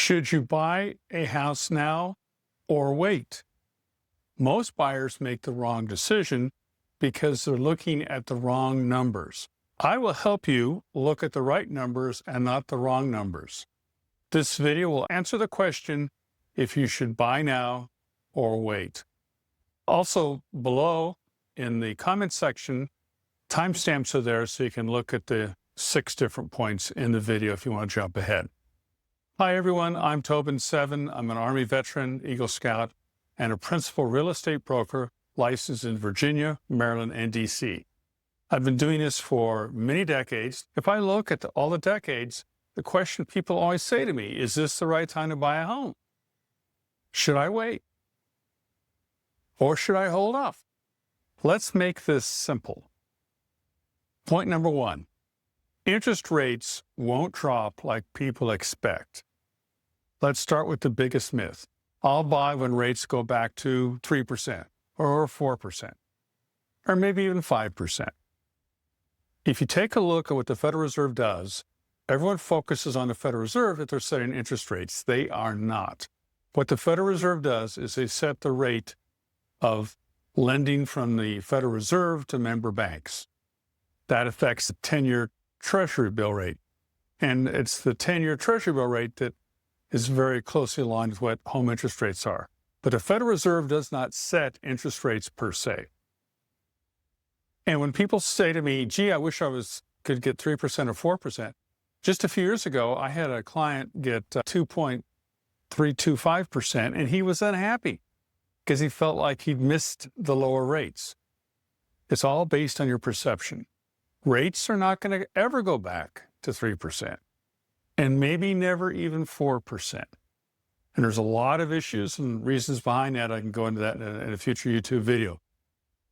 Should you buy a house now or wait? Most buyers make the wrong decision because they're looking at the wrong numbers. I will help you look at the right numbers and not the wrong numbers. This video will answer the question if you should buy now or wait. Also, below in the comment section, timestamps are there so you can look at the 6 different points in the video if you want to jump ahead. Hi everyone, I'm Tobin 7. I'm an Army veteran, Eagle Scout, and a principal real estate broker licensed in Virginia, Maryland, and DC. I've been doing this for many decades. If I look at all the decades, the question people always say to me, is this the right time to buy a home? Should I wait? Or should I hold off? Let's make this simple. Point number 1. Interest rates won't drop like people expect. Let's start with the biggest myth. I'll buy when rates go back to 3% or 4%, or maybe even 5%. If you take a look at what the Federal Reserve does, everyone focuses on the Federal Reserve that they're setting interest rates. They are not. What the Federal Reserve does is they set the rate of lending from the Federal Reserve to member banks. That affects the 10-year Treasury bill rate. And it's the 10-year Treasury bill rate that is very closely aligned with what home interest rates are. But the Federal Reserve does not set interest rates per se. And when people say to me, gee, I wish I could get 3% or 4%, just a few years ago, I had a client get 2.325%, and he was unhappy because he felt like he'd missed the lower rates. It's all based on your perception. Rates are not going to ever go back to 3%, and maybe never even 4%. And there's a lot of issues and reasons behind that. I can go into that in a future YouTube video.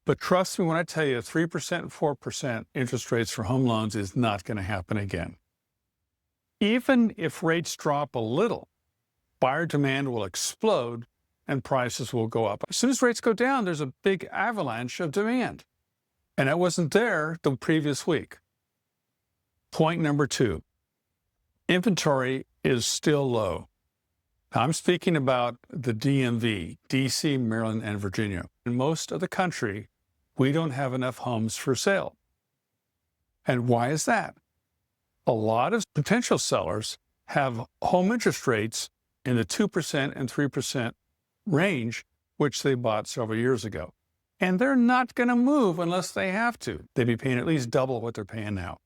But trust me when I tell you 3% and 4% interest rates for home loans is not going to happen again. Even if rates drop a little, buyer demand will explode and prices will go up. As soon as rates go down, there's a big avalanche of demand. And that wasn't there the previous week. Point number 2, inventory is still low. Now, I'm speaking about the DMV, DC, Maryland, and Virginia. In most of the country, we don't have enough homes for sale. And why is that? A lot of potential sellers have home interest rates in the 2% and 3% range, which they bought several years ago. And they're not going to move unless they have to. They'd be paying at least double what they're paying now.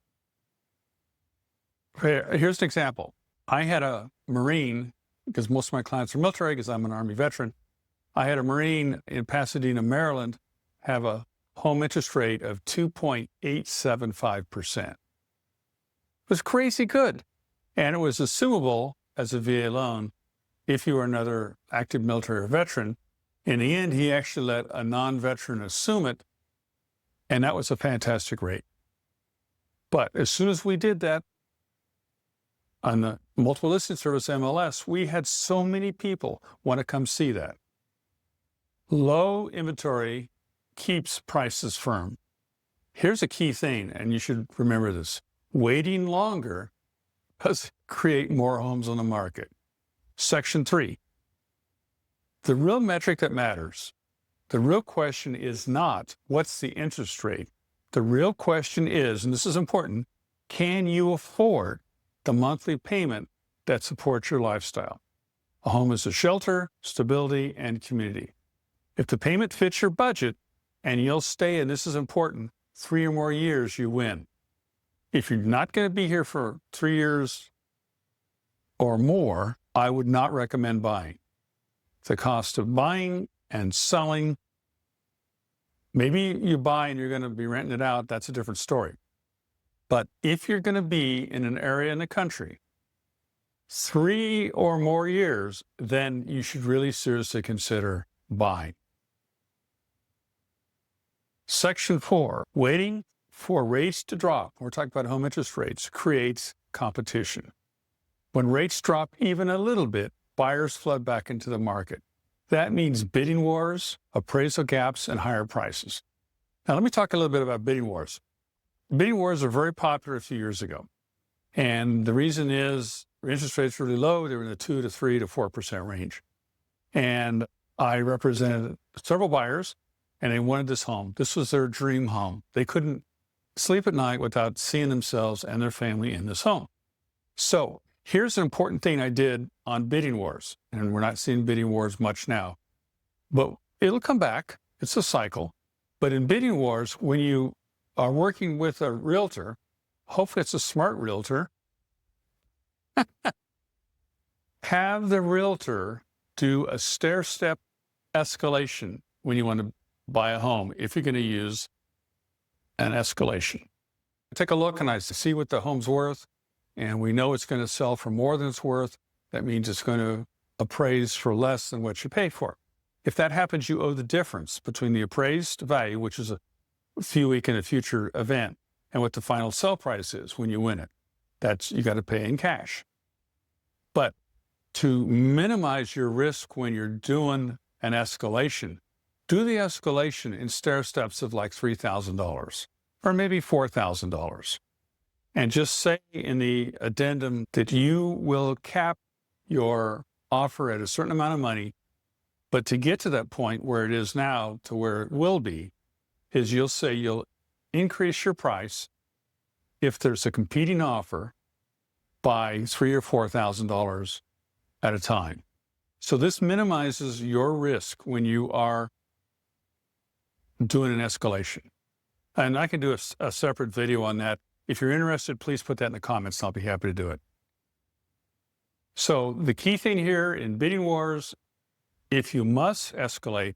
Here's an example. I had a Marine, because most of my clients are military, because I'm an Army veteran. I had a Marine in Pasadena, Maryland, have a home interest rate of 2.875%. It was crazy good. And it was assumable as a VA loan if you were another active military or veteran. In the end, he actually let a non-veteran assume it, and that was a fantastic rate. But as soon as we did that, on the multiple listing service MLS, we had so many people want to come see that. Low inventory keeps prices firm. Here's a key thing, and you should remember this. Waiting longer does create more homes on the market. Section 3. The real metric that matters, the real question is not what's the interest rate. The real question is, and this is important, can you afford the monthly payment that supports your lifestyle? A home is a shelter, stability, and community. If the payment fits your budget and you'll stay, and this is important, 3 or more years, you win. If you're not going to be here for 3 years or more, I would not recommend buying. The cost of buying and selling, maybe you buy and you're going to be renting it out, that's a different story. But if you're going to be in an area in the country 3 or more years, then you should really seriously consider buying. Section 4, waiting for rates to drop, we're talking about home interest rates, creates competition. When rates drop even a little bit, buyers flood back into the market. That means bidding wars, appraisal gaps, and higher prices. Now, let me talk a little bit about bidding wars. Bidding wars are very popular a few years ago. And the reason is interest rates were really low. They were in the 2 to 3 to 4% range. And I represented several buyers, and they wanted this home. This was their dream home. They couldn't sleep at night without seeing themselves and their family in this home. So here's an important thing I did on bidding wars, and we're not seeing bidding wars much now, but it'll come back. It's a cycle. But in bidding wars, when you are working with a realtor, hopefully it's a smart realtor, have the realtor do a stair-step escalation when you want to buy a home, if you're going to use an escalation. Take a look and I see what the home's worth, and we know it's going to sell for more than it's worth. That means it's going to appraise for less than what you paid for. If that happens, you owe the difference between the appraised value, which is a few week in a future event, and what the final sell price is when you win it. That's, you got to pay in cash. But to minimize your risk when you're doing an escalation, do the escalation in stair steps of like $3,000 or maybe $4,000. And just say in the addendum that you will cap your offer at a certain amount of money, but to get to that point where it is now to where it will be, is you'll say you'll increase your price if there's a competing offer by $3,000 or $4,000 at a time. So this minimizes your risk when you are doing an escalation. And I can do a separate video on that. If you're interested, please put that in the comments. I'll be happy to do it. So the key thing here in bidding wars, if you must escalate,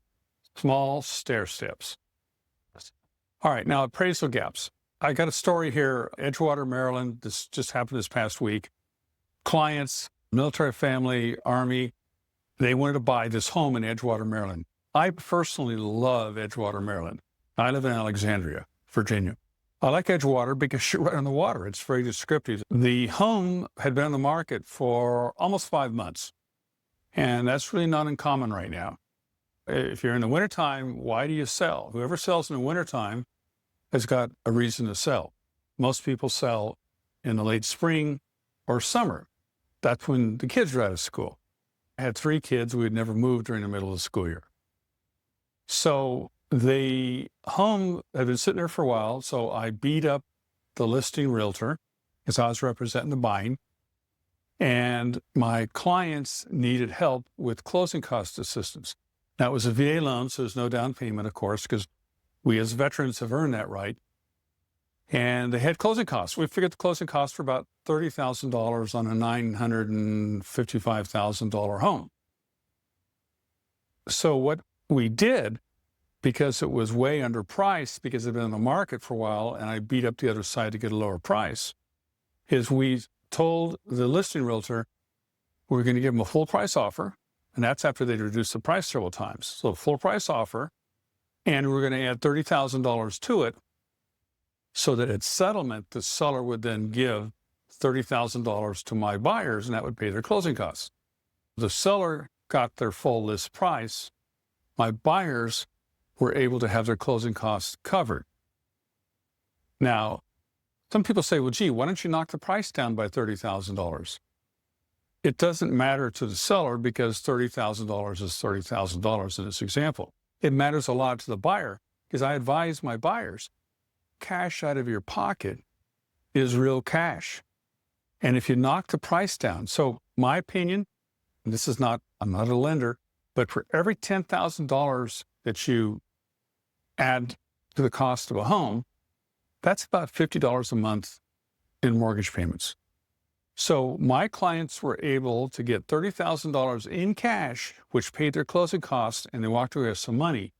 small stair steps. All right, now appraisal gaps. I got a story here, Edgewater, Maryland. This just happened this past week. Clients, military family, Army, they wanted to buy this home in Edgewater, Maryland. I personally love Edgewater, Maryland. I live in Alexandria, Virginia. I like Edgewater because you're right on the water. It's very descriptive. The home had been on the market for almost 5 months, and that's really not uncommon right now. If you're in the wintertime, why do you sell? Whoever sells in the wintertime has got a reason to sell. Most people sell in the late spring or summer. That's when the kids are out of school. I had 3 kids. We had never moved during the middle of the school year. So the home had been sitting there for a while, so I beat up the listing realtor because I was representing the buying, and my clients needed help with closing cost assistance. Now, it was a VA loan, so there's no down payment, of course, because we as veterans have earned that right. And they had closing costs. We figured the closing costs were about $30,000 on a $955,000 home. So what we did, because it was way underpriced, because it had been on the market for a while, and I beat up the other side to get a lower price, is we told the listing realtor we were going to give them a full price offer, and that's after they'd reduced the price several times. So a full price offer, and we're going to add $30,000 to it, so that at settlement, the seller would then give $30,000 to my buyers, and that would pay their closing costs. The seller got their full list price. My buyers were able to have their closing costs covered. Now, some people say, well, gee, why don't you knock the price down by $30,000? It doesn't matter to the seller because $30,000 is $30,000 in this example. It matters a lot to the buyer because I advise my buyers, cash out of your pocket is real cash. And if you knock the price down, so my opinion, and this is not, I'm not a lender, but for every $10,000 that you add to the cost of a home, that's about $50 a month in mortgage payments. So my clients were able to get $30,000 in cash, which paid their closing costs, and they walked away with some money,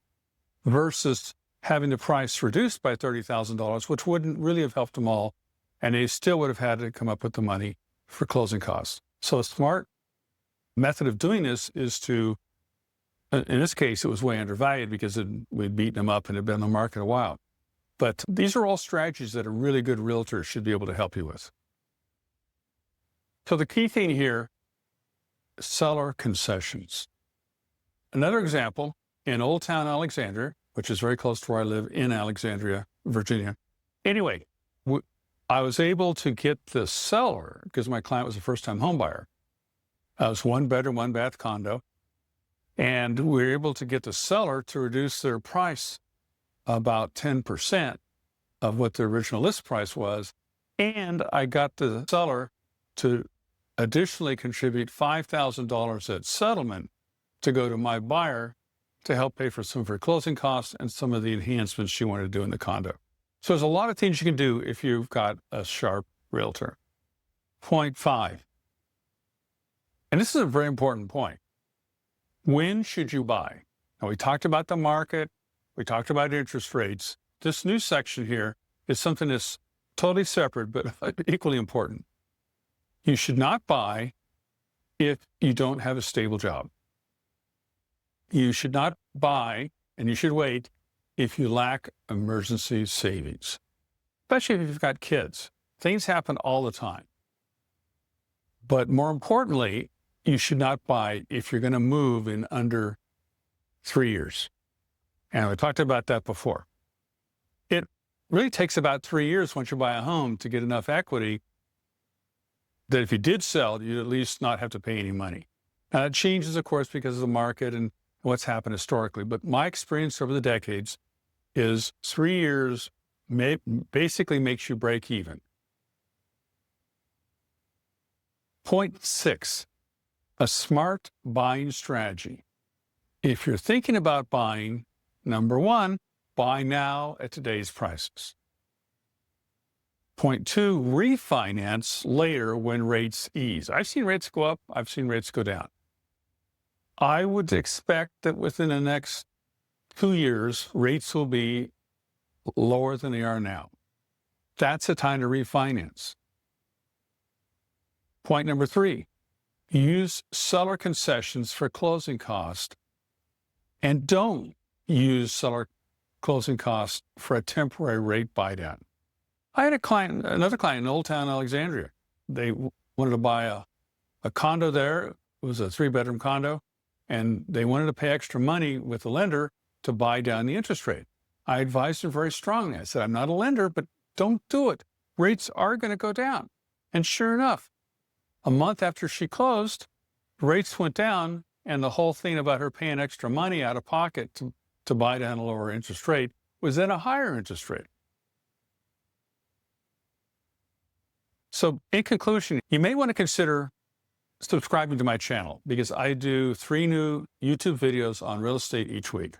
versus having the price reduced by $30,000, which wouldn't really have helped them all, and they still would have had to come up with the money for closing costs. So a smart method of doing this is to, in this case, it was way undervalued because we'd beaten them up and had been on the market a while. But these are all strategies that a really good realtor should be able to help you with. So the key thing here, seller concessions. Another example, in Old Town Alexandria, which is very close to where I live in Alexandria, Virginia. Anyway, I was able to get the seller, because my client was a first-time home buyer. It was 1-bedroom, 1-bath condo. And we were able to get the seller to reduce their price about 10% of what the original list price was. And I got the seller to additionally contribute $5,000 at settlement to go to my buyer to help pay for some of her closing costs and some of the enhancements she wanted to do in the condo. So there's a lot of things you can do if you've got a sharp realtor. Point 5. And this is a very important point. When should you buy? Now, we talked about the market. We talked about interest rates. This new section here is something that's totally separate, but equally important. You should not buy if you don't have a stable job. You should not buy, and you should wait, if you lack emergency savings, especially if you've got kids. Things happen all the time. But more importantly, you should not buy if you're going to move in under 3 years. And we talked about that before. It really takes about 3 years once you buy a home to get enough equity that if you did sell, you'd at least not have to pay any money. Now, it changes, of course, because of the market and what's happened historically. But my experience over the decades is 3 years basically makes you break even. Point 6, a smart buying strategy. If you're thinking about buying, number 1, buy now at today's prices. Point 2, refinance later when rates ease. I've seen rates go up. I've seen rates go down. I would expect that within the next 2 years, rates will be lower than they are now. That's the time to refinance. Point number 3, use seller concessions for closing costs, and don't use seller closing costs for a temporary rate buy-down. I had another client in Old Town Alexandria. They wanted to buy a condo there. It was a 3-bedroom condo, and they wanted to pay extra money with the lender to buy down the interest rate. I advised her very strongly. I said, I'm not a lender, but don't do it. Rates are going to go down. And sure enough, a month after she closed, rates went down, and the whole thing about her paying extra money out of pocket to buy down a lower interest rate was then a higher interest rate. So in conclusion, you may want to consider subscribing to my channel because I do 3 new YouTube videos on real estate each week.